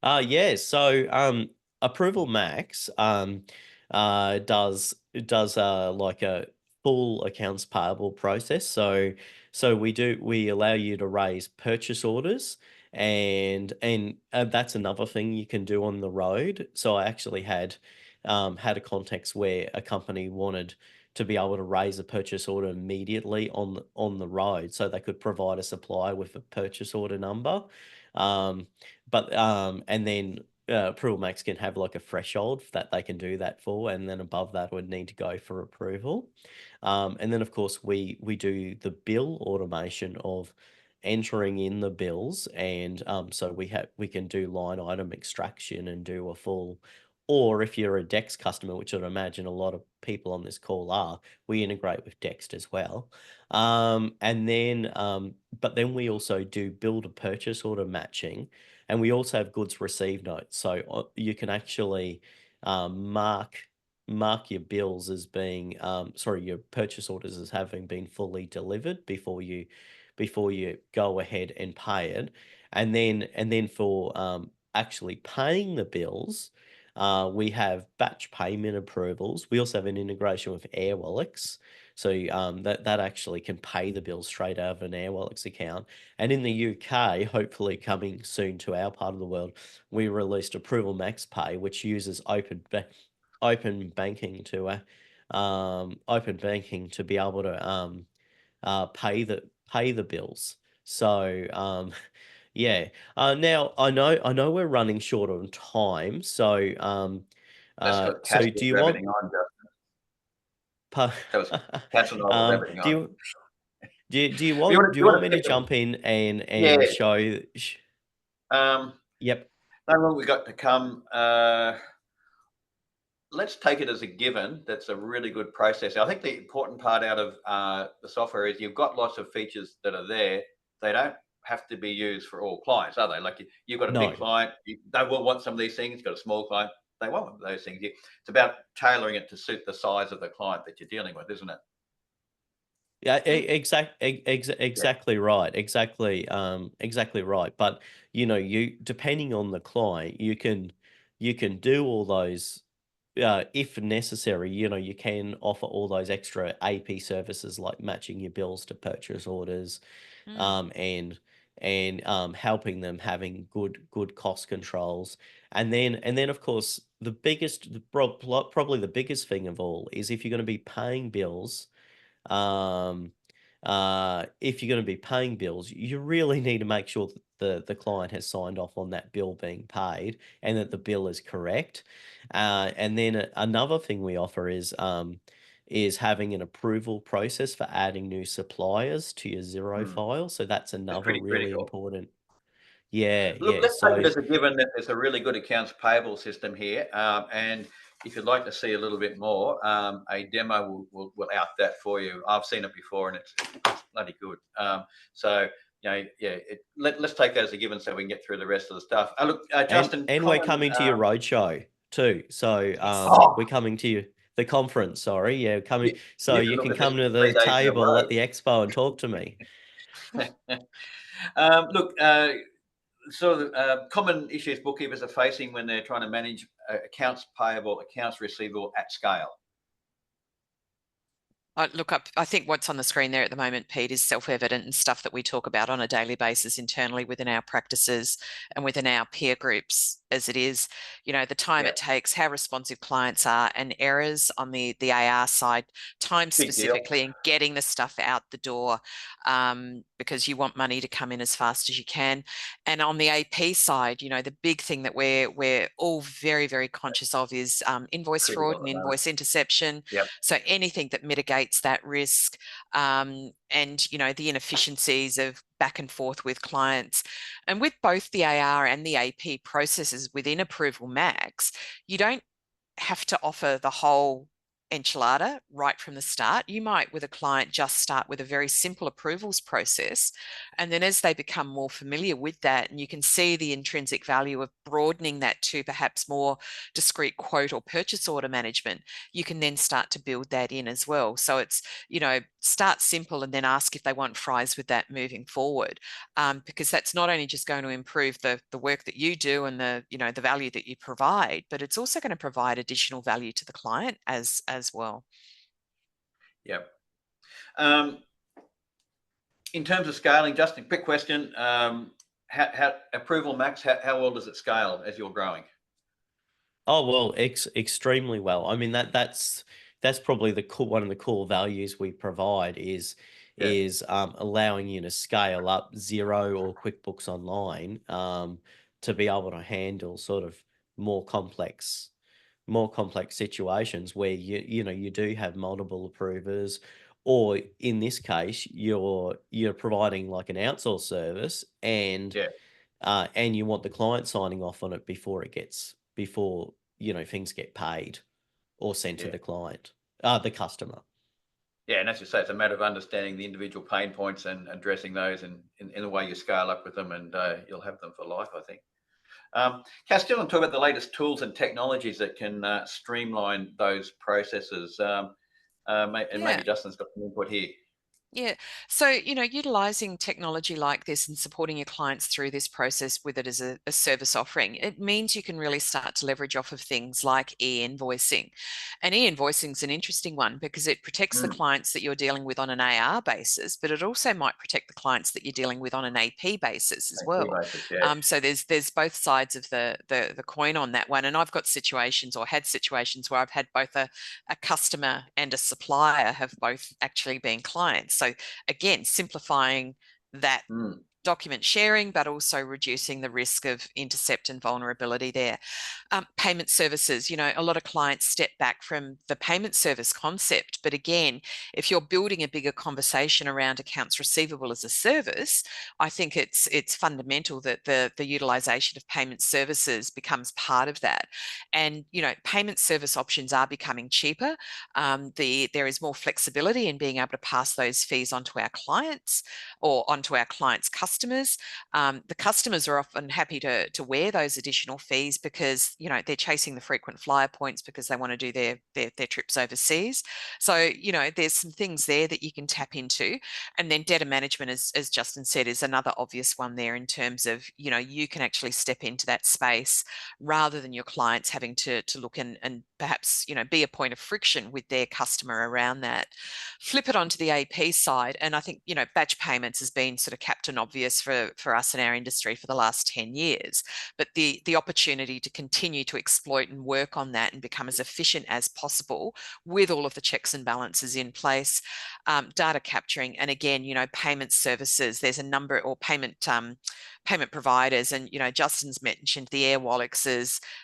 So Approval Max does like a full accounts payable process. So we allow you to raise purchase orders, and that's another thing you can do on the road. So I actually had a context where a company wanted to be able to raise a purchase order immediately on the road, so they could provide a supplier with a purchase order number. And then Approval Max can have like a threshold that they can do that for, and then above that would need to go for approval. And then of course we do the bill automation of entering in the bills, and so we can do line item extraction and do a full. Or if you're a Dex customer, which I'd imagine a lot of people on this call are, we integrate with Dex as well. But then we also do build a purchase order matching, and we also have goods received notes. So you can actually mark your bills as being your purchase orders as having been fully delivered before you go ahead and pay it. And then for actually paying the bills, we have batch payment approvals. We also have an integration with Airwallex, so that actually can pay the bill straight out of an Airwallex account. And in the UK, hopefully coming soon to our part of the world, we released Approval Max Pay, which uses open banking to be able to pay the bills. So yeah. Now I know we're running short on time. So That's got so Castle do you want? rabbiting on, Justin. That was Castle rabbiting Do on. you You want me to to jump in and Yeah. show? Yep. How long we got to come? Let's take it as a given. That's a really good process. I think the important part out of the software is you've got lots of features that are there. They don't have to be used for all clients, are they? Like you've got a No. big client, they will want some of these things. You've got a small client, they won't want those things. It's about tailoring it to suit the size of the client that you're dealing with, isn't it? Yeah, exactly right. Exactly right. But you depending on the client, you can do all those if necessary. You can offer all those extra AP services like matching your bills to purchase orders, and helping them having good cost controls. And then of course probably the biggest thing of all is if you're going to be paying bills. If you're going to be paying bills, you really need to make sure that the client has signed off on that bill being paid and that the bill is correct. And then another thing we offer is having an approval process for adding new suppliers to your Xero file. So that's another pretty really critical. important. Yeah, Look, yeah. let's take it So as a given that there's a really good accounts payable system here. And if you'd like to see a little bit more, a demo will out that for you. I've seen it before and it's bloody good. Let's take that as a given so we can get through the rest of the stuff. Look, Justin. and we're coming to your roadshow too. So we're coming to the conference, sorry. Yeah, coming. So you can come to the table at the expo and talk to me. Look, common issues bookkeepers are facing when they're trying to manage accounts payable, accounts receivable at scale. Look, I think what's on the screen there at the moment, Pete, is self-evident and stuff that we talk about on a daily basis internally within our practices and within our peer groups as it is. You know, the time it takes, how responsive clients are, and errors on the AR side, time Big deal. specifically, and getting the stuff out the door because you want money to come in as fast as you can. And on the AP side, you know, the big thing that we're all very, very conscious of is invoice Critical fraud at and the moment. invoice interception. Yep. So anything that mitigates that risk, and you know, the inefficiencies of back and forth with clients. And with both the AR and the AP processes within Approval Max, you don't have to offer the whole enchilada right from the start. You might, with a client, just start with a very simple approvals process. And then as they become more familiar with that, and you can see the intrinsic value of broadening that to perhaps more discrete quote or purchase order management, you can then start to build that in as well. So it's, you know, start simple and then ask if they want fries with that moving forward, because that's not only just going to improve the work that you do and the, you know, the value that you provide, but it's also going to provide additional value to the client as well. Yep. In terms of scaling, Justin, quick question. How Approval Max, how well does it scale as you're growing? Oh, well, extremely well. I mean, that's probably one of the core values we provide is allowing you to scale up Xero or QuickBooks Online to be able to handle sort of more complex situations where you do have multiple approvers, or in this case, you're providing like an outsource service, and you want the client signing off on it before things get paid or sent to the client, the customer. Yeah, and as you say, it's a matter of understanding the individual pain points and addressing those in the way you scale up with them, and you'll have them for life, I think. Still want to talk about the latest tools and technologies that can streamline those processes. Maybe Justin's got some input here. Yeah. So, you know, utilizing technology like this and supporting your clients through this process with it as a service offering, it means you can really start to leverage off of things like e-invoicing. And e-invoicing is an interesting one because it protects the clients that you're dealing with on an AR basis, but it also might protect the clients that you're dealing with on an AP basis as well. So there's both sides of the coin on that one. And I've got situations, or had situations, where I've had both a customer and a supplier have both actually been clients. So again, simplifying that document sharing, but also reducing the risk of intercept and vulnerability there. Payment services, you know, a lot of clients step back from the payment service concept. But again, if you're building a bigger conversation around accounts receivable as a service, I think it's fundamental that the utilization of payment services becomes part of that. And, you know, payment service options are becoming cheaper. There is more flexibility in being able to pass those fees onto our clients or onto our clients' customers. The customers are often happy to wear those additional fees because, you know, they're chasing the frequent flyer points because they want to do their trips overseas. So, you know, there's some things there that you can tap into. And then debtor management, as Justin said, is another obvious one there in terms of, you know, you can actually step into that space rather than your clients having to look and perhaps, you know, be a point of friction with their customer around that. Flip it onto the AP side, and I think, you know, batch payments has been sort of captain obvious for us in our industry for the last 10 years. But the opportunity to continue to exploit and work on that and become as efficient as possible with all of the checks and balances in place, data capturing, and again, you know, payment services. There's a number, or payment providers, and, you know, Justin's mentioned the Air Wallets,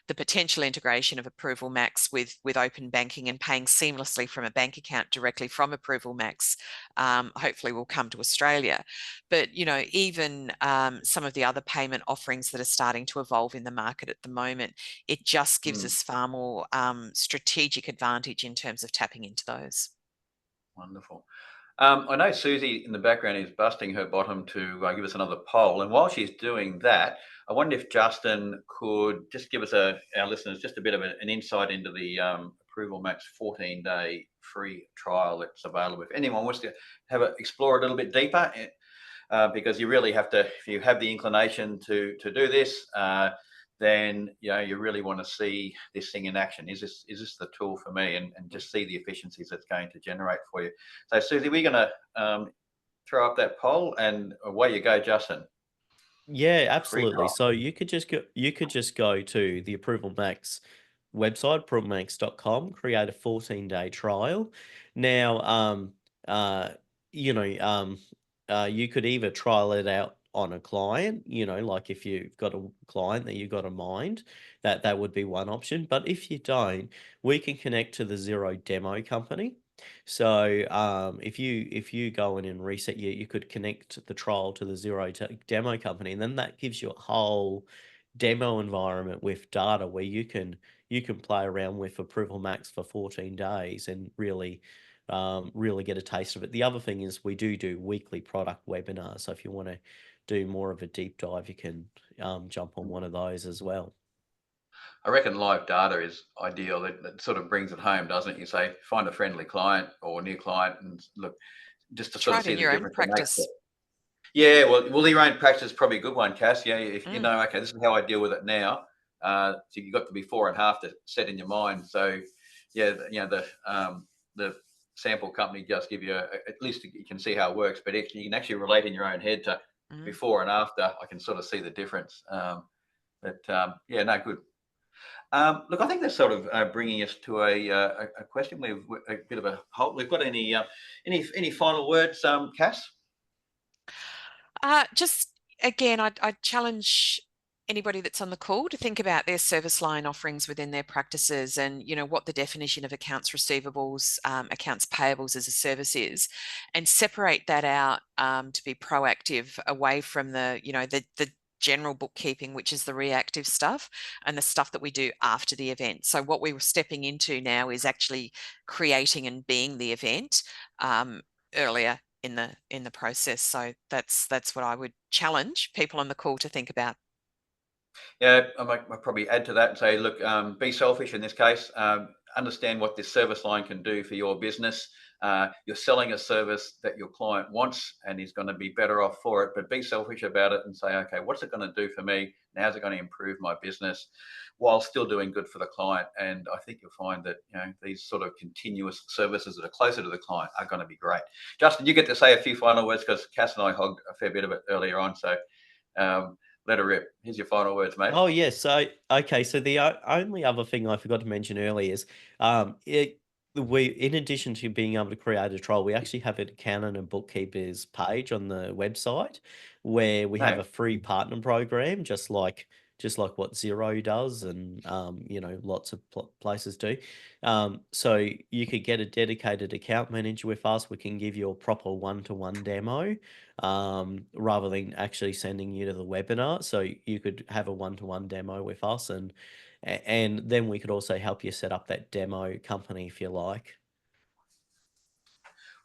the potential integration of Approval Max with open banking and paying seamlessly from a bank account directly from Approval Max. Hopefully will come to Australia. But, you know, even some of the other payment offerings that are starting to evolve in the market at the moment, it just gives us far more strategic advantage in terms of tapping into those. Wonderful. I know Susie in the background is busting her bottom to give us another poll. And while she's doing that, I wonder if Justin could just give us our listeners just a bit of an insight into the Approval Max 14-day free trial that's available. If anyone wants to explore a little bit deeper, because you really have to, if you have the inclination to do this, then you really want to see this thing in action. Is this the tool for me? And just see the efficiencies it's going to generate for you. So Susie, we're going to throw up that poll, and away you go, Justin. Yeah, Free absolutely. trial. So you could just go to the Approval Max website, approvalmax.com, create a 14-day trial. Now, you could either trial it out on a client, like if you've got a client that you've got in mind, that would be one option. But if you don't, we can connect to the Xero demo company. So if you go in and reset, you could connect the trial to the demo company, and then that gives you a whole demo environment with data where you can play around with Approval Max for 14 days and really get a taste of it. The other thing is we do weekly product webinars, so if you want to do more of a deep dive, you can jump on one of those as well. I reckon live data is ideal. That sort of brings it home, doesn't it? You say, find a friendly client or a new client and look, just to sort Try of it see in the your own difference. practice. Yeah, well, your own practice is probably a good one, Cass. Yeah, if you Mm. know, okay, this is how I deal with it now. So you've got the before and after set in your mind. So, yeah, the sample company just give you at least you can see how it works, but you can actually relate in your own head to before and after. I can sort of see the difference. Yeah, no, good. Look, I think that's sort of bringing us to a question. We've a bit of a halt. We've got any final words, Cass? Just again, I'd challenge anybody that's on the call to think about their service line offerings within their practices, and what the definition of accounts receivables, accounts payables as a service is, and separate that out to be proactive away from the general bookkeeping, which is the reactive stuff, and the stuff that we do after the event. So what we were stepping into now is actually creating and being the event earlier in the process. So that's what I would challenge people on the call to think about. Yeah, I might probably add to that and say, look, be selfish in this case. Understand what this service line can do for your business. You're selling a service that your client wants and is going to be better off for it, but be selfish about it and say, okay, what's it going to do for me? Now is it going to improve my business while still doing good for the client? And I think you'll find that these sort of continuous services that are closer to the client are going to be great. Justin, you get to say a few final words because Cass and I hogged a fair bit of it earlier on. So let her rip. Here's your final words, mate. Oh, yes. So, okay. So the only other thing I forgot to mention earlier is we, in addition to being able to create a trial, we actually have an accountant and bookkeepers page on the website where we have No. a free partner program, just like what Xero does, and lots of places do. So you could get a dedicated account manager with us. We can give you a proper one-to-one demo rather than actually sending you to the webinar. So you could have a one-to-one demo with us, and then we could also help you set up that demo company if you like.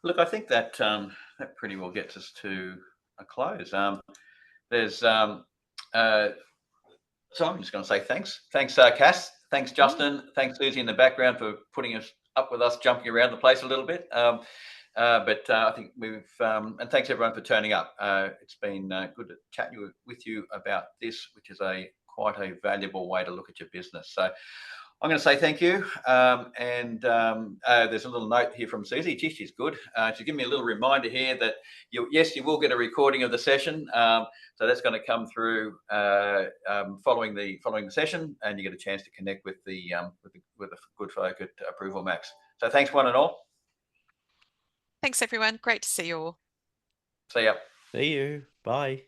Look, I think that that pretty well gets us to a close. So I'm just going to say thanks. Thanks, Cass. Thanks, Justin. Thanks, Susie, in the background for putting us up with us, jumping around the place a little bit. But I think and thanks everyone for turning up. It's been good to chat with you about this, which is quite a valuable way to look at your business. So I'm going to say thank you. There's a little note here from Susie. Gee, she's good. She's giving me a little reminder here that you will get a recording of the session. So that's going to come through following the session, and you get a chance to connect with the good folk at Approval Max. So thanks, one and all. Thanks, everyone. Great to see you all. See ya. See you. Bye.